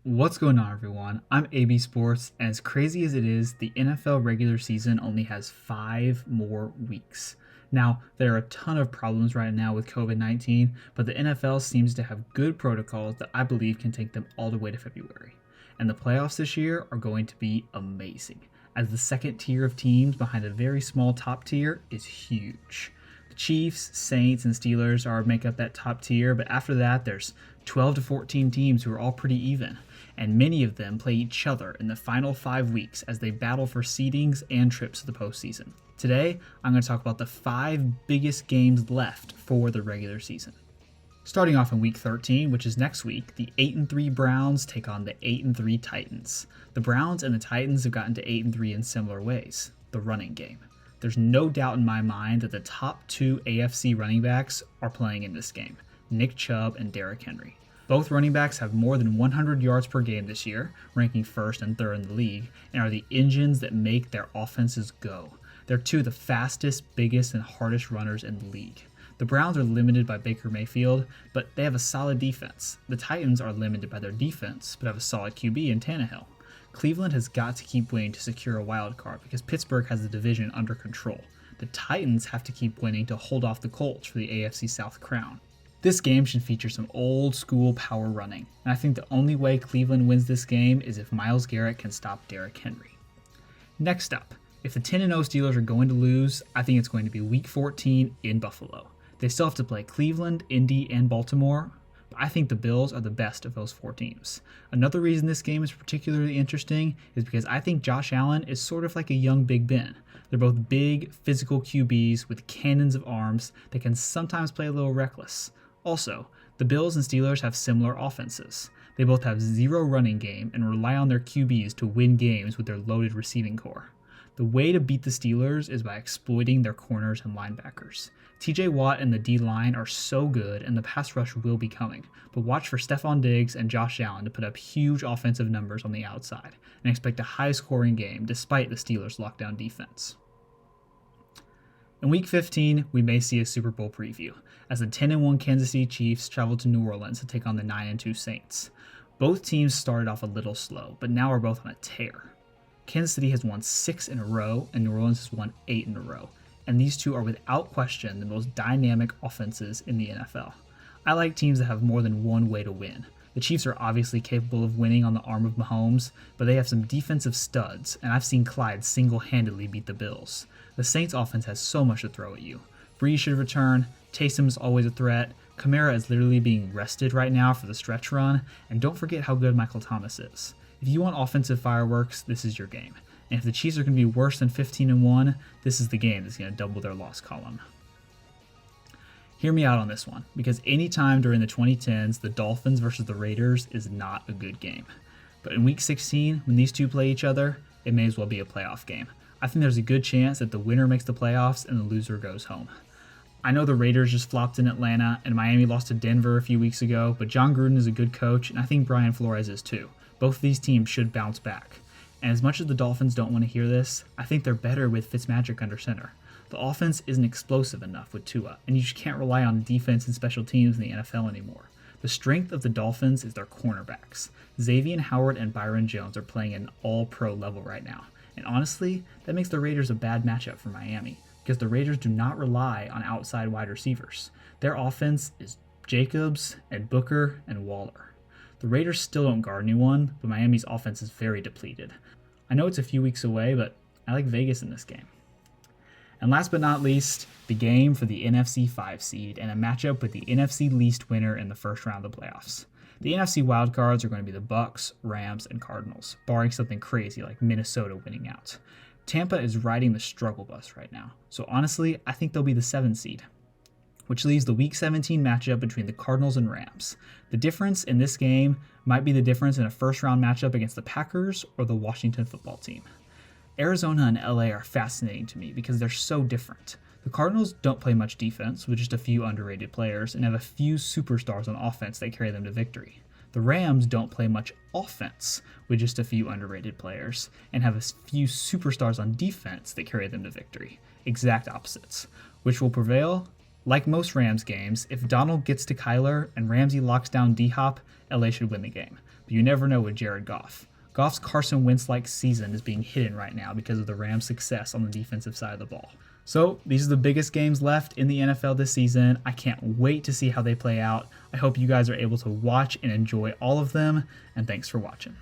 What's going on, everyone? I'm AB Sports, and as crazy as it is, the NFL regular season only has 5 more weeks. Now, there are a ton of problems right now with COVID 19, but the NFL seems to have good protocols that I believe can take them all the way to February. And the playoffs this year are going to be amazing, as the second tier of teams behind a very small top tier is huge. The Chiefs, Saints, and Steelers make up that top tier, but after that, there's 12 to 14 teams who are all pretty even, and many of them play each other in the final 5 weeks as they battle for seedings and trips to the postseason. Today, I'm going to talk about the 5 biggest games left for the regular season. Starting off in Week 13, which is next week, the 8-3 Browns take on the 8-3 Titans. The Browns and the Titans have gotten to 8-3 in similar ways: the running game. There's no doubt in my mind that the top 2 AFC running backs are playing in this game: Nick Chubb and Derrick Henry. Both running backs have more than 100 yards per game this year, ranking first and third in the league, and are the engines that make their offenses go. They're two of the fastest, biggest, and hardest runners in the league. The Browns are limited by Baker Mayfield, but they have a solid defense. The Titans are limited by their defense, but have a solid QB in Tannehill. Cleveland has got to keep winning to secure a wild card because Pittsburgh has the division under control. The Titans have to keep winning to hold off the Colts for the AFC South crown. This game should feature some old school power running, and I think the only way Cleveland wins this game is if Myles Garrett can stop Derrick Henry. Next up, if the 10-0 Steelers are going to lose, I think it's going to be Week 14 in Buffalo. They still have to play Cleveland, Indy, and Baltimore, but I think the Bills are the best of those 4 teams. Another reason this game is particularly interesting is because I think Josh Allen is sort of like a young Big Ben. They're both big, physical QBs with cannons of arms that can sometimes play a little reckless. Also, the Bills and Steelers have similar offenses. They both have zero running game and rely on their QBs to win games with their loaded receiving core. The way to beat the Steelers is by exploiting their corners and linebackers. TJ Watt and the D-line are so good, and the pass rush will be coming, but watch for Stephon Diggs and Josh Allen to put up huge offensive numbers on the outside, and expect a high-scoring game despite the Steelers' lockdown defense. In Week 15, we may see a Super Bowl preview, as the 10-1 Kansas City Chiefs travel to New Orleans to take on the 9-2 Saints. Both teams started off a little slow, but now are both on a tear. Kansas City has won 6 in a row, and New Orleans has won 8 in a row, and these two are without question the most dynamic offenses in the NFL. I like teams that have more than one way to win. The Chiefs are obviously capable of winning on the arm of Mahomes, but they have some defensive studs, and I've seen Clyde single-handedly beat the Bills. The Saints offense has so much to throw at you. Breeze should return, Taysom is always a threat, Kamara is literally being rested right now for the stretch run, and don't forget how good Michael Thomas is. If you want offensive fireworks, this is your game. And if the Chiefs are going to be worse than 15-1, this is the game that's going to double their loss column. Hear me out on this one, because anytime during the 2010s, the Dolphins versus the Raiders is not a good game. But in Week 16, when these two play each other, it may as well be a playoff game. I think there's a good chance that the winner makes the playoffs and the loser goes home. I know the Raiders just flopped in Atlanta, and Miami lost to Denver a few weeks ago, but John Gruden is a good coach, and I think Brian Flores is too. Both of these teams should bounce back. And as much as the Dolphins don't want to hear this, I think they're better with Fitzmagic under center. The offense isn't explosive enough with Tua, and you just can't rely on defense and special teams in the NFL anymore. The strength of the Dolphins is their cornerbacks. Xavier Howard and Byron Jones are playing at an all-pro level right now. And honestly, that makes the Raiders a bad matchup for Miami, because the Raiders do not rely on outside wide receivers. Their offense is Jacobs and Booker and Waller. The Raiders still don't guard anyone, but Miami's offense is very depleted. I know it's a few weeks away, but I like Vegas in this game. And last but not least, the game for the NFC 5 seed and a matchup with the NFC least winner in the first round of the playoffs. The NFC wildcards are going to be the Bucs, Rams, and Cardinals, barring something crazy like Minnesota winning out. Tampa is riding the struggle bus right now, so honestly, I think they'll be the 7 seed, which leaves the Week 17 matchup between the Cardinals and Rams. The difference in this game might be the difference in a first-round matchup against the Packers or the Washington football team. Arizona and LA are fascinating to me because they're so different. The Cardinals don't play much defense with just a few underrated players and have a few superstars on offense that carry them to victory. The Rams don't play much offense with just a few underrated players and have a few superstars on defense that carry them to victory. Exact opposites. Which will prevail? Like most Rams games, if Donald gets to Kyler and Ramsey locks down D-Hop, LA should win the game. but you never know with Jared Goff. Goff's Carson Wentz-like season is being hidden right now because of the Rams' success on the defensive side of the ball. So these are the biggest games left in the NFL this season. I can't wait to see how they play out. I hope you guys are able to watch and enjoy all of them, and thanks for watching.